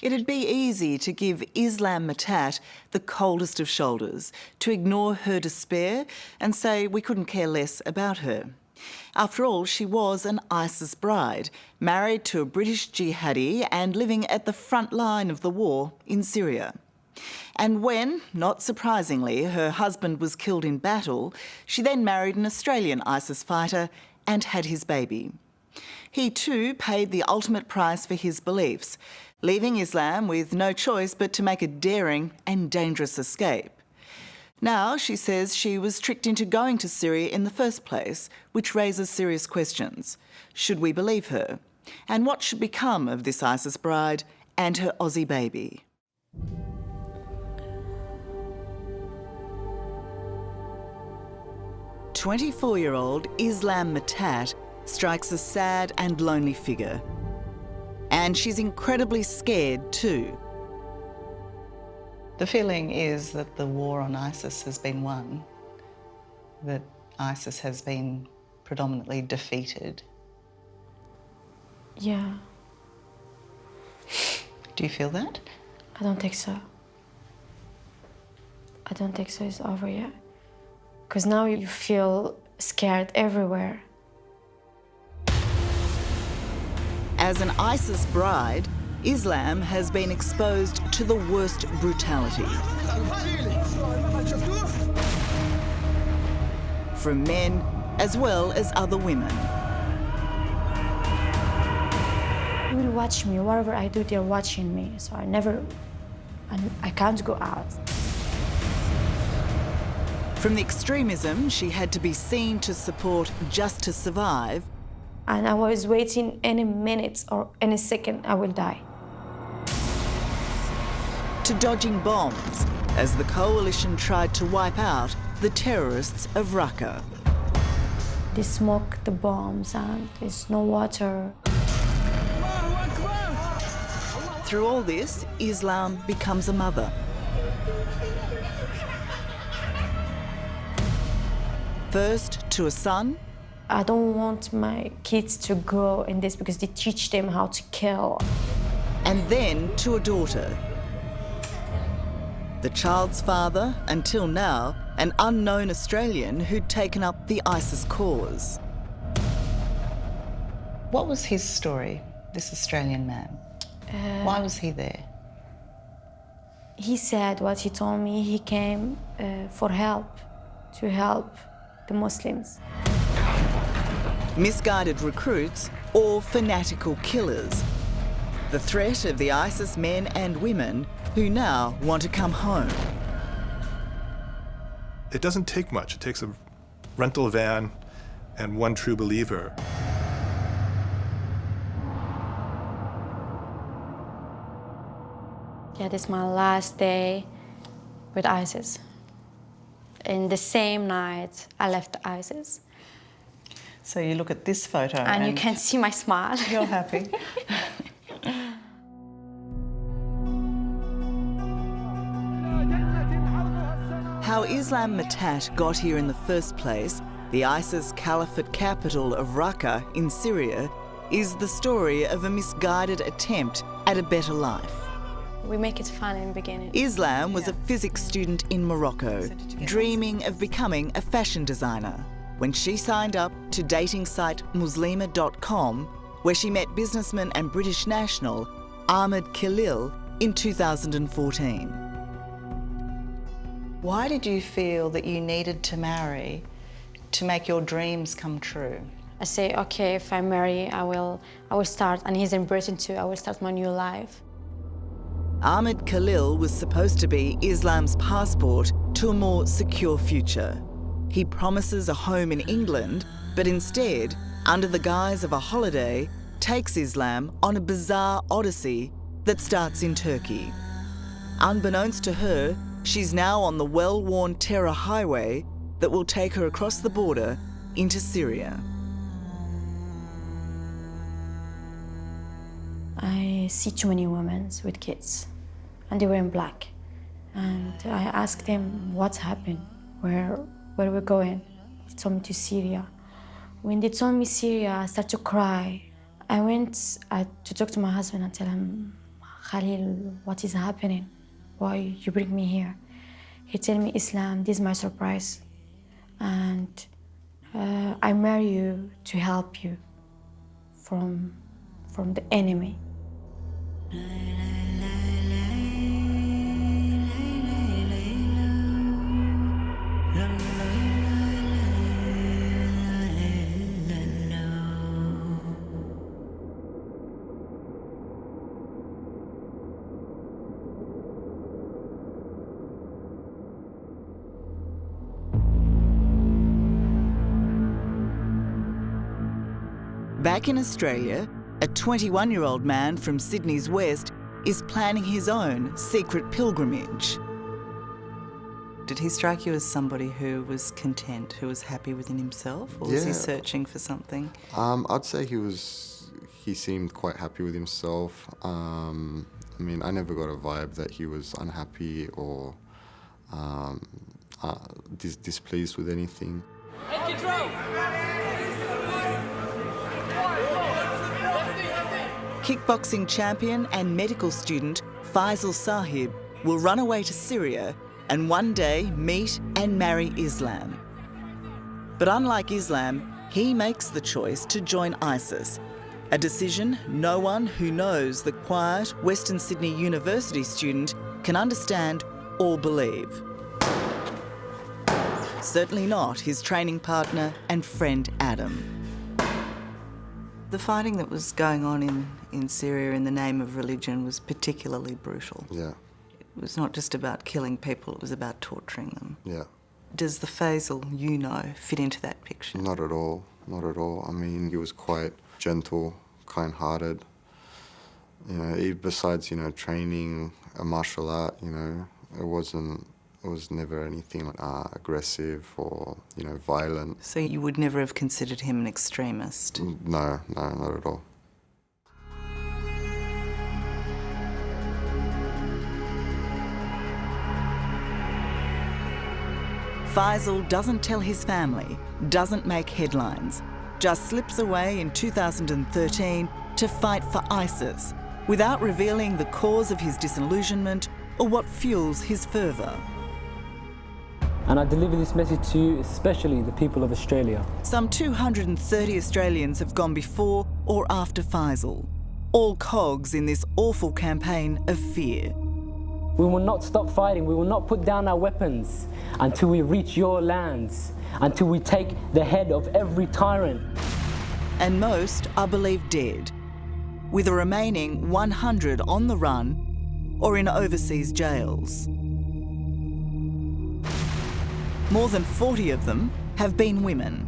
It'd be easy to give Islam Mitat the coldest of shoulders, to ignore her despair and say we couldn't care less about her. After all, she was an ISIS bride, married to a British jihadi and living at the front line of the war in Syria. And when, not surprisingly, her husband was killed in battle, she then married an Australian ISIS fighter and had his baby. He too paid the ultimate price for his beliefs, leaving Islam with no choice but to make a daring and dangerous escape. Now she says she was tricked into going to Syria in the first place, which raises serious questions. Should we believe her? And what should become of this ISIS bride and her Aussie baby? "24-year-old Islam Mitat strikes a sad and lonely figure. And she's incredibly scared too. The feeling is that the war on ISIS has been won, that ISIS has been predominantly defeated. Yeah. Do you feel that? I don't think so. I don't think so it's over yet. Because now you feel scared everywhere. As an ISIS bride, Islam has been exposed to the worst brutality. From men as well as other women. They will watch me. Whatever I do, they're watching me. So I can't go out. From the extremism she had to be seen to support just to survive, and I was waiting any minute or any second I will die. To dodging bombs as the coalition tried to wipe out the terrorists of Raqqa. They smoke the bombs and there's no water. Through all this, Islam becomes a mother. First to a son. I don't want my kids to grow in this because they teach them how to kill. And then to a daughter. The child's father, until now, an unknown Australian who'd taken up the ISIS cause. What was his story, this Australian man? Why was he there? He said what he told me. He came for help, to help the Muslims. Misguided recruits or fanatical killers. The threat of the ISIS men and women who now want to come home. It doesn't take much. It takes a rental van and one true believer. Yeah, this is my last day with ISIS. In the same night, I left ISIS. So you look at this photo and you can see my smile. You're happy. How Islam Mitat got here in the first place, the ISIS caliphate capital of Raqqa in Syria, is the story of a misguided attempt at a better life. We make it fun in the beginning. Islam was a physics student in Morocco, dreaming of becoming a fashion designer, when she signed up to dating site Muslima.com, where she met businessman and British national Ahmed Khalil in 2014. Why did you feel that you needed to marry to make your dreams come true? I say, okay, if I marry, I will start, and he's in Britain too, I will start my new life. Ahmed Khalil was supposed to be Islam's passport to a more secure future. He promises a home in England, but instead, under the guise of a holiday, takes Islam on a bizarre odyssey that starts in Turkey. Unbeknownst to her, she's now on the well-worn terror highway that will take her across the border into Syria. I see too many women with kids, and they were in black. And I asked them, what's happened? Where are we going? They told me to Syria. When they told me Syria, I started to cry. I went to talk to my husband and tell him, Khalil, what is happening? Why you bring me here? He told me, Islam, this is my surprise. And I marry you to help you from the enemy. Back in Australia, a 21-year-old man from Sydney's west is planning his own secret pilgrimage. Did he strike you as somebody who was content, who was happy within himself, or was he searching for something? I'd say he seemed quite happy with himself. I mean, I never got a vibe that he was unhappy or displeased with anything. Kickboxing champion and medical student Faisal Sahib will run away to Syria and one day meet and marry Islam. But unlike Islam, he makes the choice to join ISIS, a decision no one who knows the quiet Western Sydney University student can understand or believe. Certainly not his training partner and friend Adam. The fighting that was going on in Syria in the name of religion was particularly brutal. Yeah. It was not just about killing people, it was about torturing them. Yeah. Does the Faisal you know fit into that picture? Not at all. Not at all. I mean, he was quite gentle, kind-hearted. You know, besides, training a martial art, it was never anything aggressive or, violent. So you would never have considered him an extremist? No, not at all. Faisal doesn't tell his family, doesn't make headlines, just slips away in 2013 to fight for ISIS, without revealing the cause of his disillusionment or what fuels his fervour. And I deliver this message to you, especially the people of Australia. Some 230 Australians have gone before or after Faisal, all cogs in this awful campaign of fear. We will not stop fighting. We will not put down our weapons until we reach your lands, until we take the head of every tyrant. And most are believed dead, with the remaining 100 on the run or in overseas jails. More than 40 of them have been women.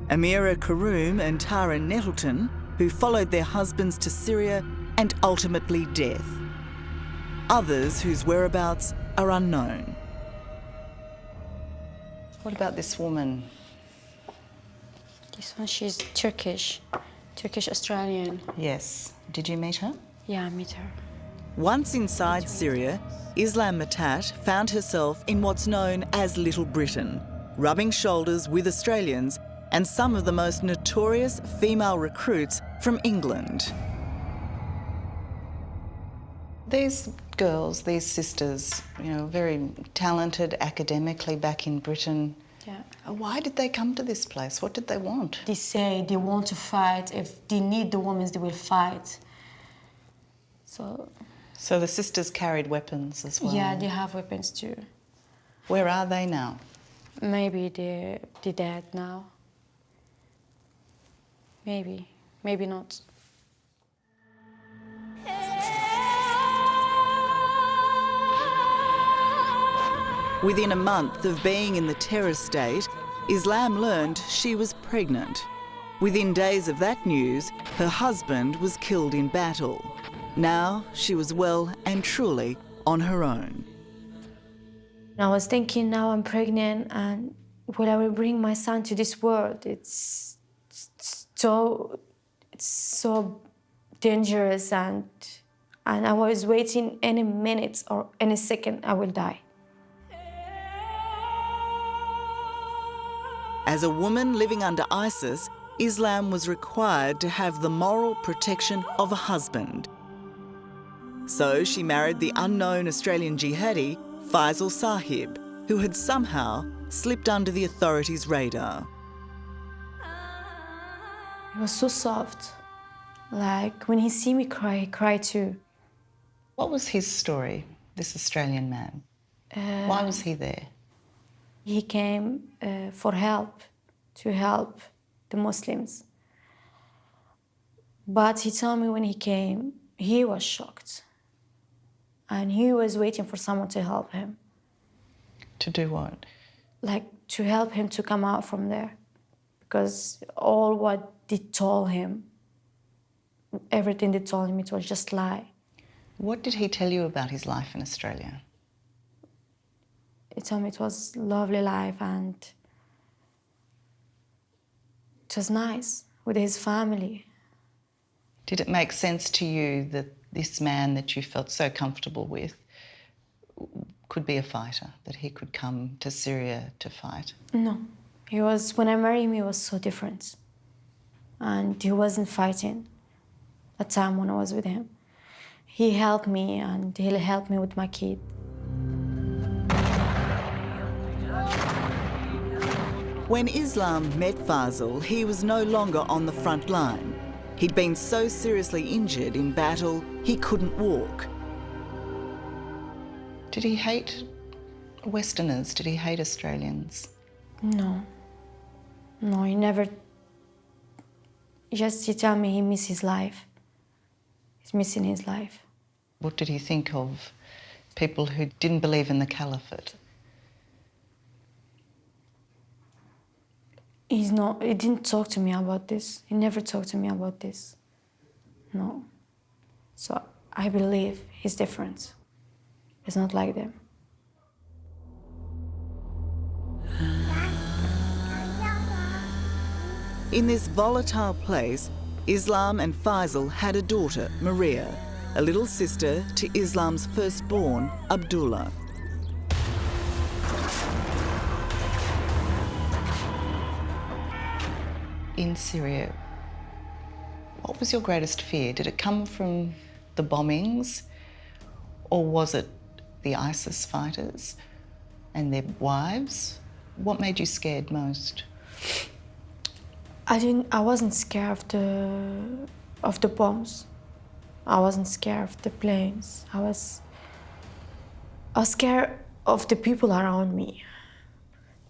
Amira Karoum and Tara Nettleton, who followed their husbands to Syria and ultimately death. Others whose whereabouts are unknown. What about this woman? This one, she's Turkish Australian. Yes. Did you meet her? Yeah, I met her. Once inside Syria, Islam Mitat found herself in what's known as Little Britain, rubbing shoulders with Australians and some of the most notorious female recruits from England. These girls, these sisters, very talented academically back in Britain. Yeah. Why did they come to this place? What did they want? They say they want to fight. If they need the women, they will fight. So the sisters carried weapons as well? Yeah, they have weapons too. Where are they now? Maybe they're dead now. Maybe not. Within a month of being in the terror state, Islam learned she was pregnant. Within days of that news, her husband was killed in battle. Now she was well and truly on her own. I was thinking, now I'm pregnant, and when I will bring my son to this world, it's so dangerous, and I was waiting any minute or any second I will die. As a woman living under ISIS, Islam was required to have the moral protection of a husband. So she married the unknown Australian jihadi, Faisal Sahib, who had somehow slipped under the authorities' radar. He was so soft. Like, when he see me cry, he cried too. What was his story, this Australian man? Why was he there? He came for help, to help the Muslims. But he told me when he came, he was shocked. And he was waiting for someone to help him. To do what? Like, to help him to come out from there. Because all what they told him, everything they told him, it was just lie. What did he tell you about his life in Australia? He told me it was a lovely life and it was nice with his family. Did it make sense to you that this man that you felt so comfortable with could be a fighter, that he could come to Syria to fight? No. He was, when I married him, he was so different. And he wasn't fighting that time when I was with him. He helped me and he helped me with my kid. When Islam met Faisal, he was no longer on the front line. He'd been so seriously injured in battle, he couldn't walk. Did he hate Westerners? Did he hate Australians? No. No, he never... Just he told me he missed his life. He's missing his life. What did he think of people who didn't believe in the caliphate? He didn't talk to me about this. He never talked to me about this. No. So I believe he's different. He's not like them. In this volatile place, Islam and Faisal had a daughter, Maria, a little sister to Islam's firstborn, Abdullah. In Syria, what was your greatest fear? Did it come from the bombings, or was it the ISIS fighters and their wives? What made you scared most? I wasn't scared of the bombs. I wasn't scared of the planes. I was scared of the people around me.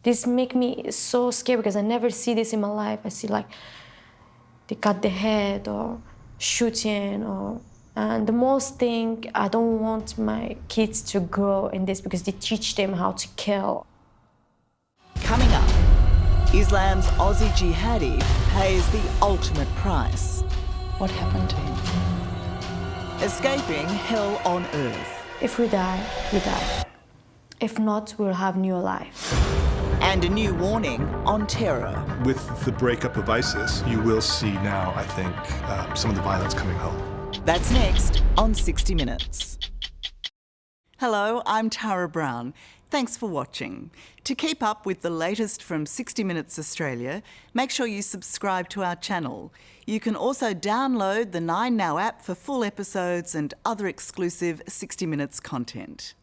This make me so scared because I never see this in my life. I see like they cut the head or shooting and the most thing, I don't want my kids to grow in this because they teach them how to kill. Coming up, Islam's Aussie jihadi pays the ultimate price. What happened to him? Escaping hell on earth. If we die, we die. If not, we'll have new life. And a new warning on terror. With the breakup of ISIS, you will see now, I think, some of the violence coming home. That's next on 60 Minutes. Hello, I'm Tara Brown. Thanks for watching. To keep up with the latest from 60 Minutes Australia, make sure you subscribe to our channel. You can also download the 9Now app for full episodes and other exclusive 60 Minutes content.